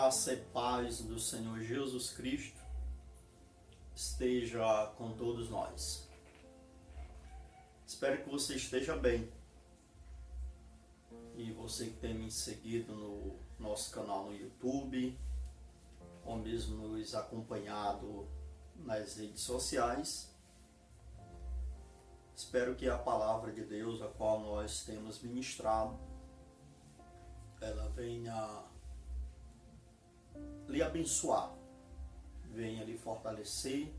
Graça e paz do Senhor Jesus Cristo esteja com todos nós. Espero que você esteja bem. E você que tem me seguido no nosso canal no YouTube, ou mesmo nos acompanhado nas redes sociais, espero que a palavra de Deus, a qual nós temos ministrado, ela venha lhe abençoar, venha lhe fortalecer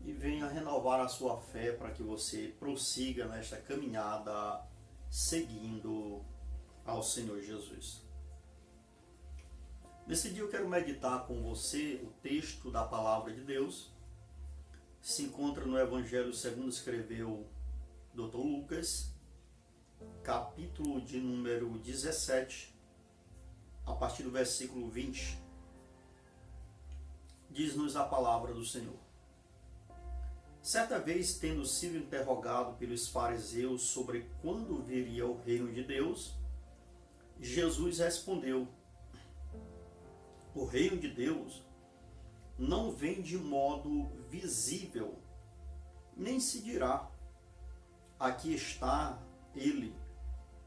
e venha renovar a sua fé para que você prossiga nesta caminhada seguindo ao Senhor Jesus. Nesse dia eu quero meditar com você o texto da palavra de Deus. Se encontra no Evangelho segundo escreveu Dr. Lucas, capítulo de número 17, a partir do versículo 20. Diz-nos a palavra do Senhor. Certa vez, tendo sido interrogado pelos fariseus sobre quando viria o reino de Deus, Jesus respondeu: o reino de Deus não vem de modo visível, nem se dirá: aqui está ele,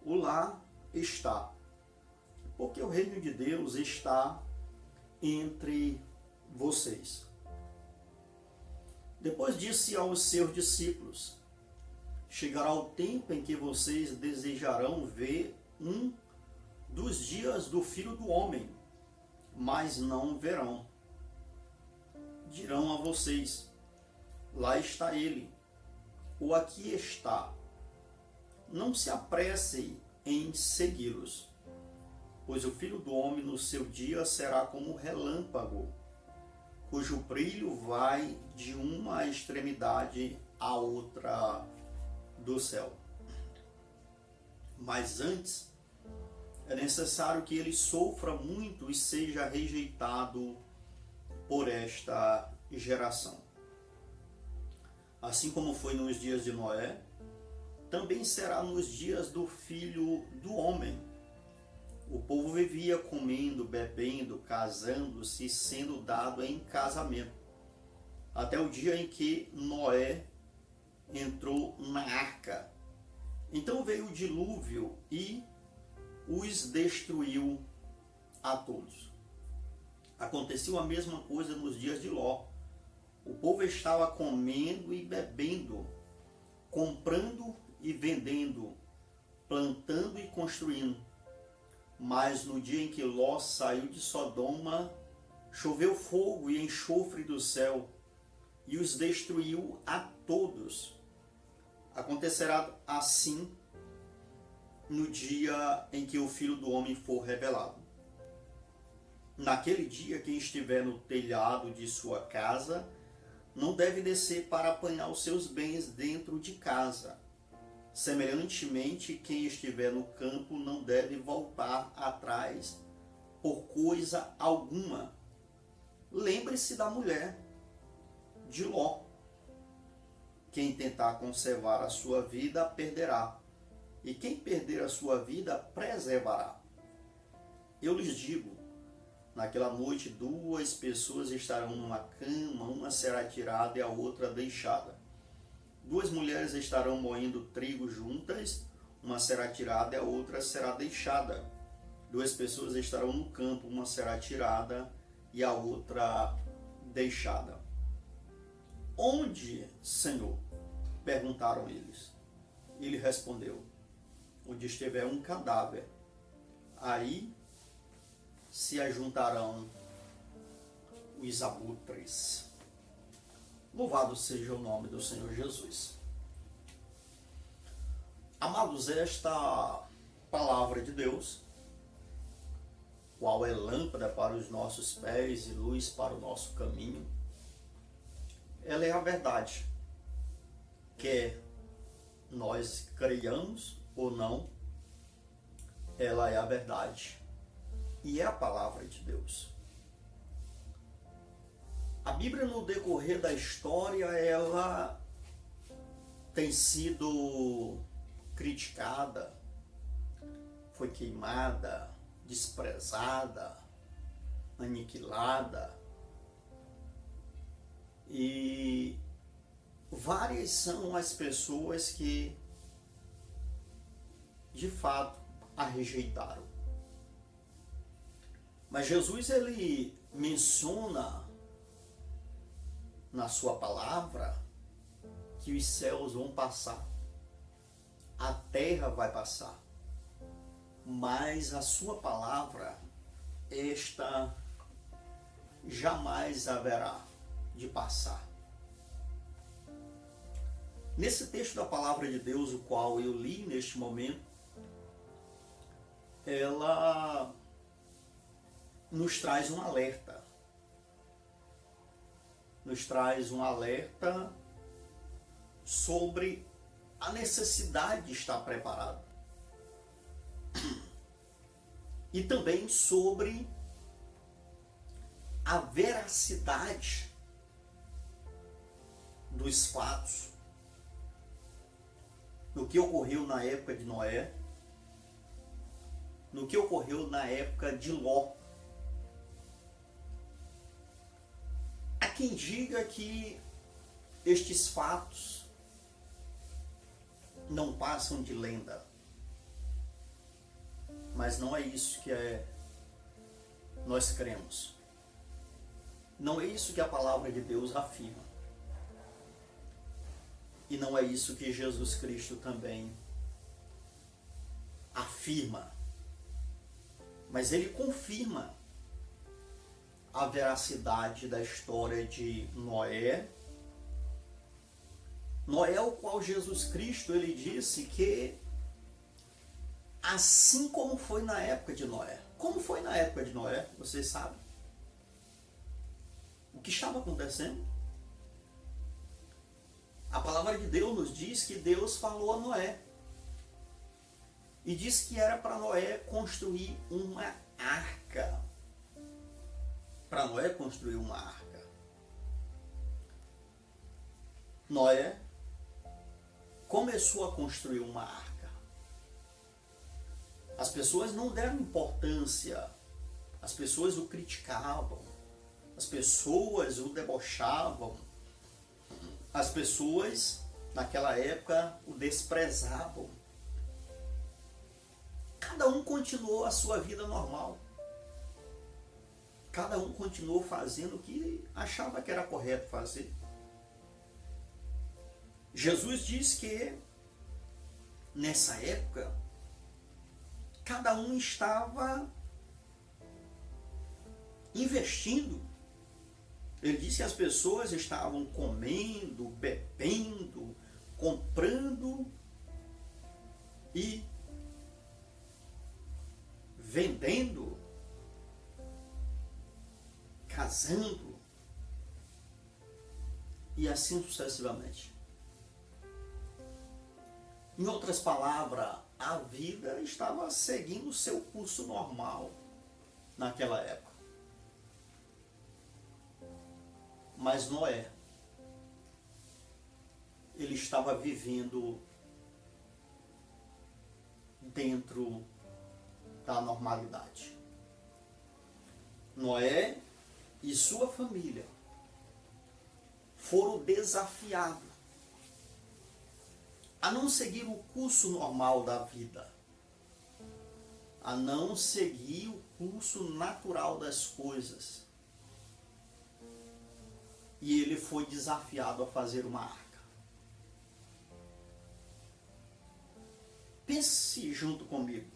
ou lá está. Porque o reino de Deus está entre vocês. Depois disse aos seus discípulos: chegará o tempo em que vocês desejarão ver um dos dias do Filho do Homem, mas não o verão. Dirão a vocês: lá está ele, ou aqui está. Não se apressem em segui-los, pois o Filho do Homem no seu dia será como um relâmpago, cujo brilho vai de uma extremidade à outra do céu. Mas antes, é necessário que ele sofra muito e seja rejeitado por esta geração. Assim como foi nos dias de Noé, também será nos dias do Filho do Homem. O povo vivia comendo, bebendo, casando-se e sendo dado em casamento, até o dia em que Noé entrou na arca. Então veio o dilúvio e os destruiu a todos. Aconteceu a mesma coisa nos dias de Ló. O povo estava comendo e bebendo, comprando e vendendo, plantando e construindo. Mas no dia em que Ló saiu de Sodoma, choveu fogo e enxofre do céu e os destruiu a todos. Acontecerá assim no dia em que o Filho do Homem for revelado. Naquele dia, quem estiver no telhado de sua casa não deve descer para apanhar os seus bens dentro de casa. Semelhantemente, quem estiver no campo não deve voltar atrás por coisa alguma. Lembre-se da mulher de Ló. Quem tentar conservar a sua vida, perderá. E quem perder a sua vida, preservará. Eu lhes digo, naquela noite 2 pessoas estarão numa cama, uma será tirada e a outra deixada. 2 mulheres estarão moendo trigo juntas, uma será tirada e a outra será deixada. 2 pessoas estarão no campo, uma será tirada e a outra deixada. Onde, Senhor? Perguntaram eles. Ele respondeu: onde estiver um cadáver, aí se ajuntarão os abutres. Louvado seja o nome do Senhor Jesus. Amados, esta palavra de Deus, qual é lâmpada para os nossos pés e luz para o nosso caminho, ela é a verdade. Quer nós creiamos ou não, ela é a verdade. E é a palavra de Deus. A Bíblia, no decorrer da história, ela tem sido criticada, foi queimada, desprezada, aniquilada, e várias são as pessoas que de fato a rejeitaram. Mas Jesus, ele menciona na sua palavra que os céus vão passar, a terra vai passar, mas a sua palavra, esta jamais haverá de passar. Nesse texto da palavra de Deus, o qual eu li neste momento, ela nos traz um alerta. Nos traz um alerta sobre a necessidade de estar preparado. E também sobre a veracidade dos fatos, no que ocorreu na época de Noé, no que ocorreu na época de Ló. Há quem diga que estes fatos não passam de lenda, mas não é isso que nós cremos. Não é isso que a palavra de Deus afirma. E não é isso que Jesus Cristo também afirma. Mas ele confirma a veracidade da história de Noé. Noé, o qual Jesus Cristo, ele disse que assim como foi na época de Noé. Como foi na época de Noé? Vocês sabem? O que estava acontecendo? A palavra de Deus nos diz que Deus falou a Noé. E disse que era para Noé construir uma arca. Para Noé construir uma arca. Noé começou a construir uma arca. As pessoas não deram importância. As pessoas o criticavam. As pessoas o debochavam. As pessoas, naquela época, o desprezavam. Cada um continuou a sua vida normal. Cada um continuou fazendo o que achava que era correto fazer. Jesus diz que, nessa época, cada um estava investindo. Ele disse que as pessoas estavam comendo, bebendo, comprando e vendendo, casando e assim sucessivamente. Em outras palavras, a vida estava seguindo o seu curso normal naquela época. Mas Noé, ele estava vivendo dentro da normalidade. Noé e sua família foram desafiados a não seguir o curso normal da vida, a não seguir o curso natural das coisas. E ele foi desafiado a fazer uma arca. Pense junto comigo.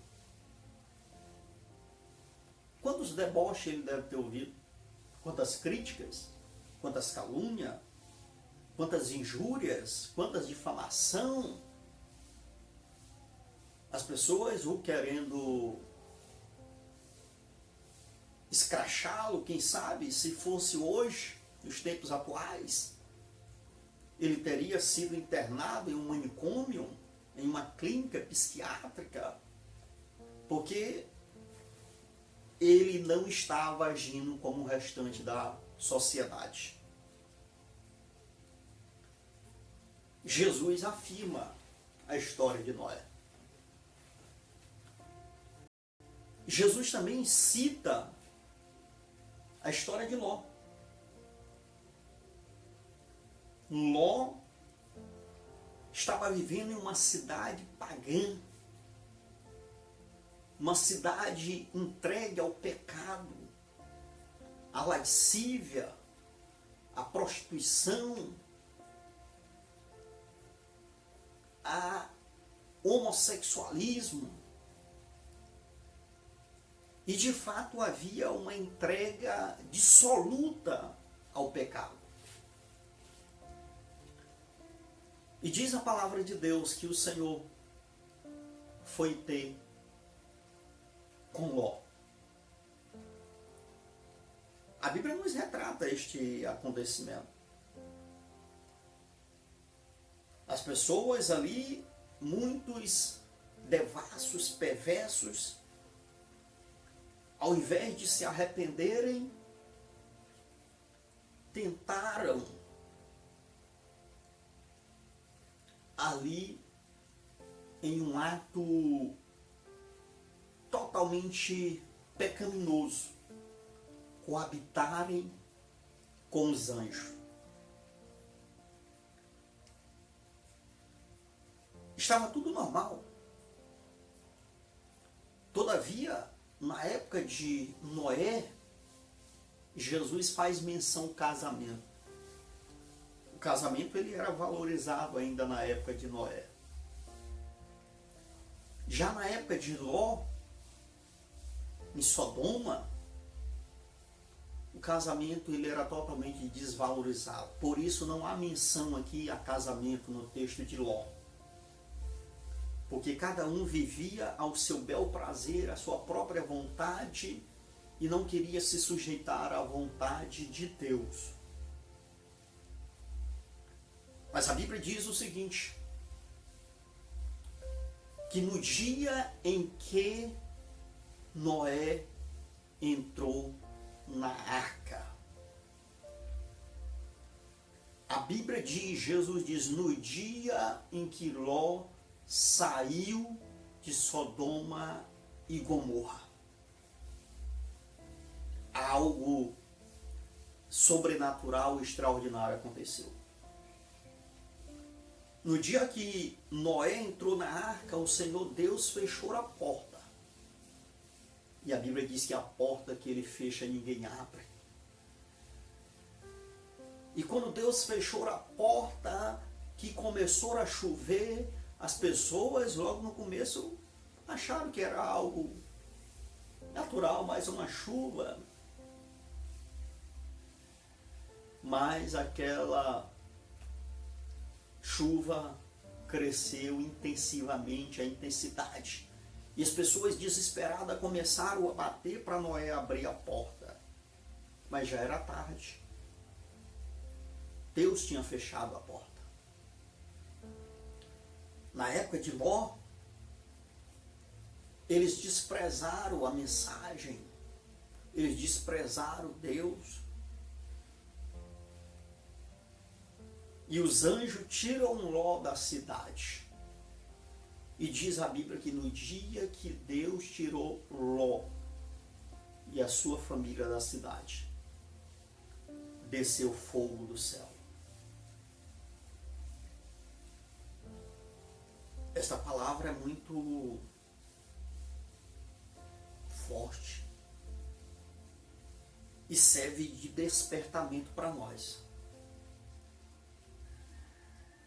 Quantos deboches ele deve ter ouvido? Quantas críticas? Quantas calúnias? Quantas injúrias? Quantas difamação? As pessoas o querendo escrachá-lo, quem sabe, se fosse hoje, nos tempos atuais, ele teria sido internado em um manicômio, em uma clínica psiquiátrica, porque ele não estava agindo como o restante da sociedade. Jesus afirma a história de Noé. Jesus também cita A história de Ló. Ló estava vivendo em uma cidade pagã, uma cidade entregue ao pecado, à lascívia, à prostituição, a homossexualismo. E de fato havia uma entrega dissoluta ao pecado. E diz a palavra de Deus que o Senhor foi ter com Ló. A Bíblia nos retrata este acontecimento. As pessoas ali, muitos devassos, perversos, ao invés de se arrependerem, tentaram ali, em um ato totalmente pecaminoso, coabitarem com os anjos. Estava tudo normal. Todavia, na época de Noé, Jesus faz menção ao casamento. O casamento ele era valorizado ainda na época de Noé. Já na época de Ló, em Sodoma, o casamento ele era totalmente desvalorizado. Por isso não há menção aqui a casamento no texto de Ló. Porque cada um vivia ao seu bel prazer, à sua própria vontade, e não queria se sujeitar à vontade de Deus. Mas a Bíblia diz o seguinte, que no dia em que Noé entrou na arca, a Bíblia diz, Jesus diz, no dia em que Ló saiu de Sodoma e Gomorra, algo sobrenatural e extraordinário aconteceu. No dia que Noé entrou na arca, o Senhor Deus fechou a porta. E a Bíblia diz que a porta que ele fecha, ninguém abre. E quando Deus fechou a porta, que começou a chover, as pessoas logo no começo acharam que era algo natural, mais uma chuva. Mas aquela chuva cresceu intensivamente, a intensidade. E as pessoas desesperadas começaram a bater para Noé abrir a porta. Mas já era tarde. Deus tinha fechado a porta. Na época de Ló, eles desprezaram a mensagem. Eles desprezaram Deus. E os anjos tiram Ló da cidade. E diz a Bíblia que no dia que Deus tirou Ló e a sua família da cidade, desceu fogo do céu. Esta palavra é muito forte e serve de despertamento para nós.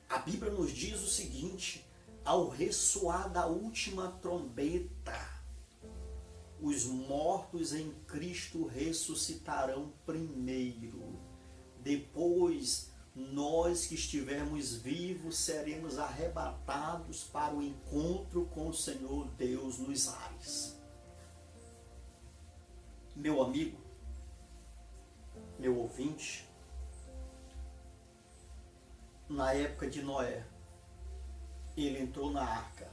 A Bíblia nos diz o seguinte: ao ressoar da última trombeta, os mortos em Cristo ressuscitarão primeiro. Depois, nós que estivermos vivos seremos arrebatados para o encontro com o Senhor Deus nos ares. Meu amigo, meu ouvinte, na época de Noé, ele entrou na arca.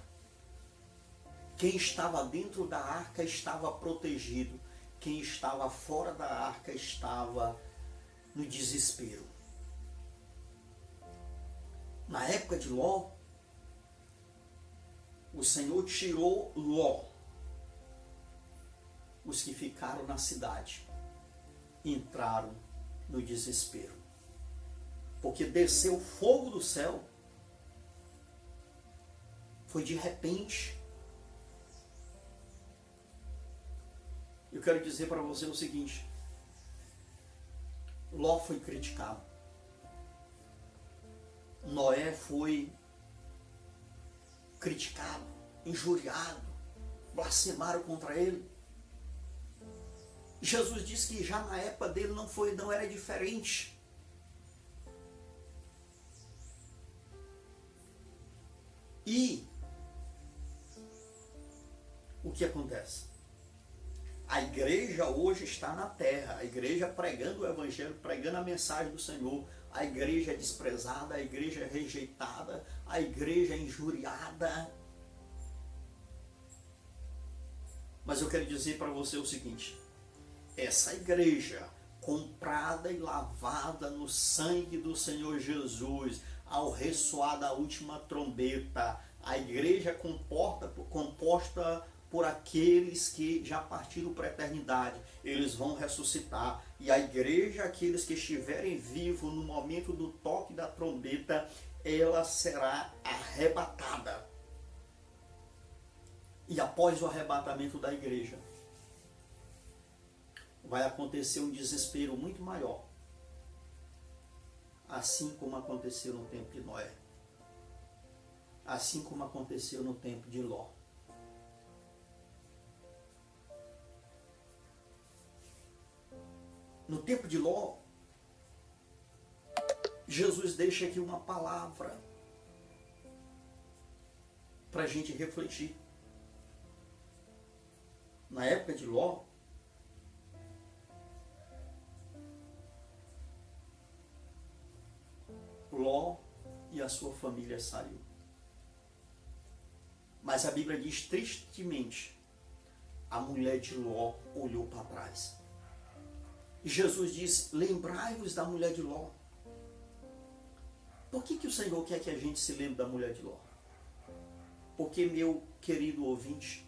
Quem estava dentro da arca estava protegido. Quem estava fora da arca estava no desespero. Na época de Ló, o Senhor tirou Ló, os que ficaram na cidade, entraram no desespero. Porque desceu fogo do céu. Foi de repente. Eu quero dizer para você o seguinte: Ló foi criticado. Noé foi criticado, injuriado, blasfemaram contra ele. Jesus disse que já na época dele não era diferente. E o que acontece? A igreja hoje está na terra, a igreja pregando o evangelho, pregando a mensagem do Senhor. A igreja é desprezada, a igreja é rejeitada, a igreja é injuriada. Mas eu quero dizer para você o seguinte: essa igreja, comprada e lavada no sangue do Senhor Jesus, ao ressoar da última trombeta, a igreja composta por aqueles que já partiram para a eternidade, eles vão ressuscitar. E a igreja, aqueles que estiverem vivos no momento do toque da trombeta, ela será arrebatada. E após o arrebatamento da igreja, vai acontecer um desespero muito maior. Assim como aconteceu no tempo de Noé. Assim como aconteceu no tempo de Ló. No tempo de Ló, Jesus deixa aqui uma palavra para a gente refletir. Na época de Ló, Ló e a sua família saiu. Mas a Bíblia diz tristemente, a mulher de Ló olhou para trás. E Jesus diz: lembrai-vos da mulher de Ló. Por que o Senhor quer que a gente se lembre da mulher de Ló? Porque, meu querido ouvinte,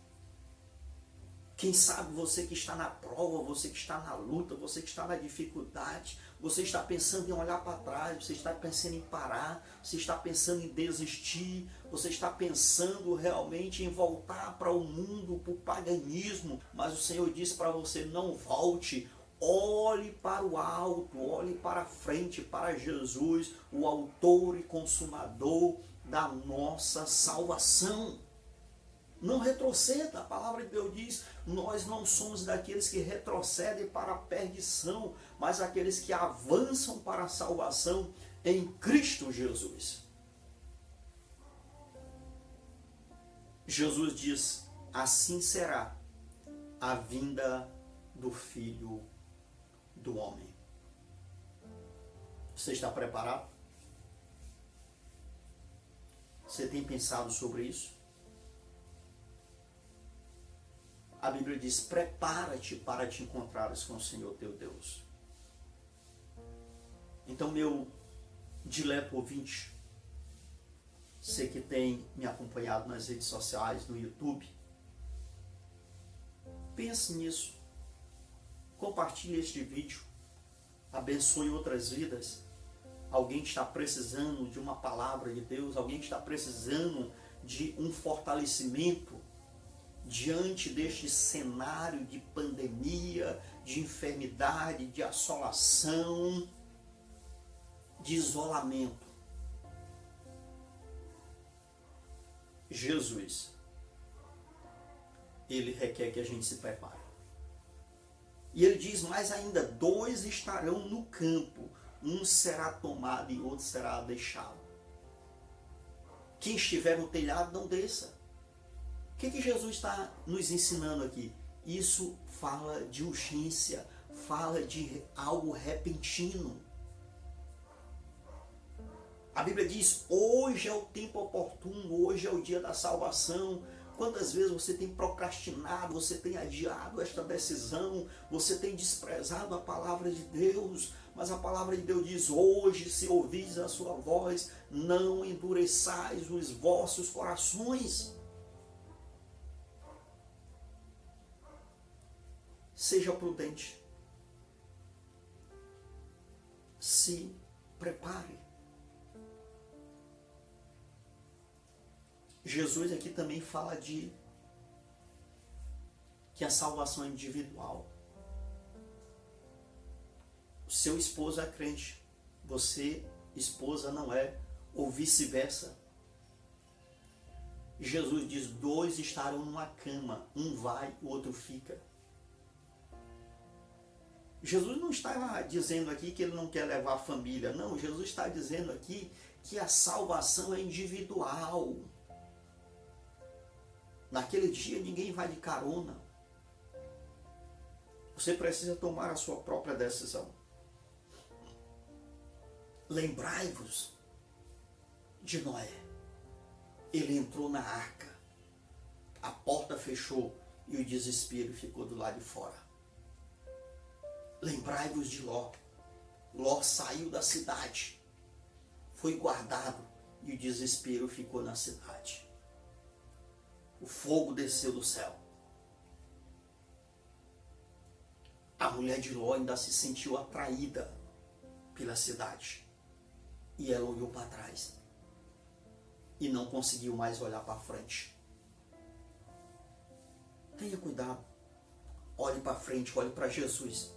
quem sabe você que está na prova, você que está na luta, você que está na dificuldade, você está pensando em olhar para trás, você está pensando em parar, você está pensando em desistir, você está pensando realmente em voltar para o mundo, para o paganismo, mas o Senhor diz para você: não volte. Olhe para o alto, olhe para a frente, para Jesus, o autor e consumador da nossa salvação. Não retroceda, a palavra de Deus diz: nós não somos daqueles que retrocedem para a perdição, mas aqueles que avançam para a salvação em Cristo Jesus. Jesus diz: assim será a vinda do Filho do Homem. Você está preparado? Você tem pensado sobre isso? A Bíblia diz: prepara-te para te encontrares com o Senhor teu Deus. Então, meu dileto ouvinte, você que tem me acompanhado nas redes sociais, no YouTube, pense nisso. Compartilhe este vídeo. Abençoe outras vidas. Alguém que está precisando de uma palavra de Deus, alguém que está precisando de um fortalecimento diante deste cenário de pandemia, de enfermidade, de assolação, de isolamento. Jesus, ele requer que a gente se prepare. E ele diz mais ainda: 2 estarão no campo, um será tomado e outro será deixado. Quem estiver no telhado, não desça. O que Jesus está nos ensinando aqui? Isso fala de urgência, fala de algo repentino. A Bíblia diz: hoje é o tempo oportuno, hoje é o dia da salvação. Quantas vezes você tem procrastinado, você tem adiado esta decisão, você tem desprezado a palavra de Deus, mas a palavra de Deus diz: hoje, se ouvis a sua voz, não endureçais os vossos corações. Seja prudente, se prepare. Jesus aqui também fala de que a salvação é individual. O seu esposo é crente, você, esposa, não é, ou vice-versa. Jesus diz: 2 estarão numa cama, um vai, o outro fica. Jesus não está dizendo aqui que ele não quer levar a família, não. Jesus está dizendo aqui que a salvação é individual. Naquele dia ninguém vai de carona. Você precisa tomar a sua própria decisão. Lembrai-vos de Noé. Ele entrou na arca, a porta fechou e o desespero ficou do lado de fora. Lembrai-vos de Ló. Ló saiu da cidade, foi guardado e o desespero ficou na cidade. O fogo desceu do céu. A mulher de Ló ainda se sentiu atraída pela cidade. E ela olhou para trás. E não conseguiu mais olhar para frente. Tenha cuidado. Olhe para frente, olhe para Jesus.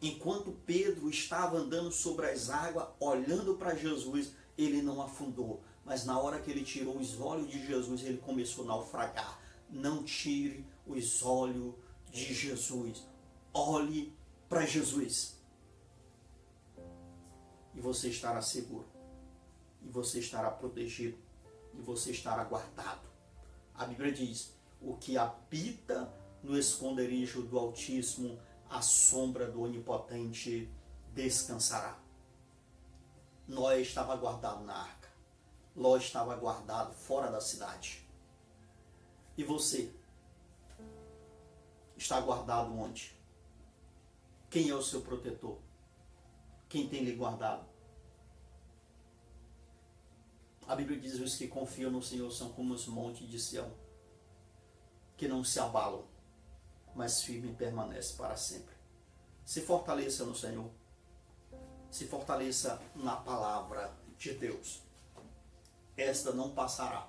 Enquanto Pedro estava andando sobre as águas, olhando para Jesus, ele não afundou. Mas na hora que ele tirou os olhos de Jesus, ele começou a naufragar. Não tire os olhos de Jesus. Olhe para Jesus. E você estará seguro. E você estará protegido. E você estará guardado. A Bíblia diz: o que habita no esconderijo do Altíssimo, a sombra do Onipotente descansará. Noé estava guardado na arca. Ló estava guardado fora da cidade. E você? Está guardado onde? Quem é o seu protetor? Quem tem lhe guardado? A Bíblia diz: os que confiam no Senhor são como os montes de Sião, que não se abalam, mas firme permanece para sempre. Se fortaleça no Senhor. Se fortaleça na palavra de Deus. Esta não passará.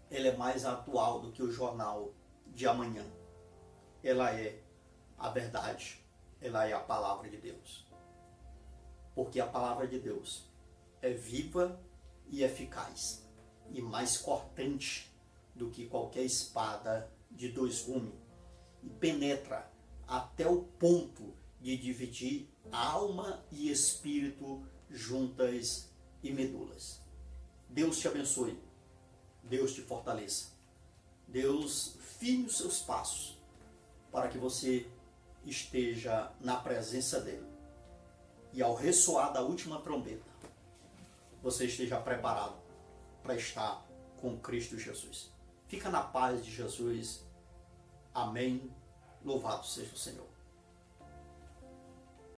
Ela é mais atual do que o jornal de amanhã. Ela é a verdade. Ela é a palavra de Deus. Porque a palavra de Deus é viva e eficaz, e mais cortante do que qualquer espada de 2 gumes, e penetra até o ponto de dividir alma e espírito, juntas e medulas. Deus te abençoe. Deus te fortaleça. Deus firme os seus passos para que você esteja na presença dele. E ao ressoar da última trombeta, você esteja preparado para estar com Cristo Jesus. Fica na paz de Jesus. Amém. Louvado seja o Senhor.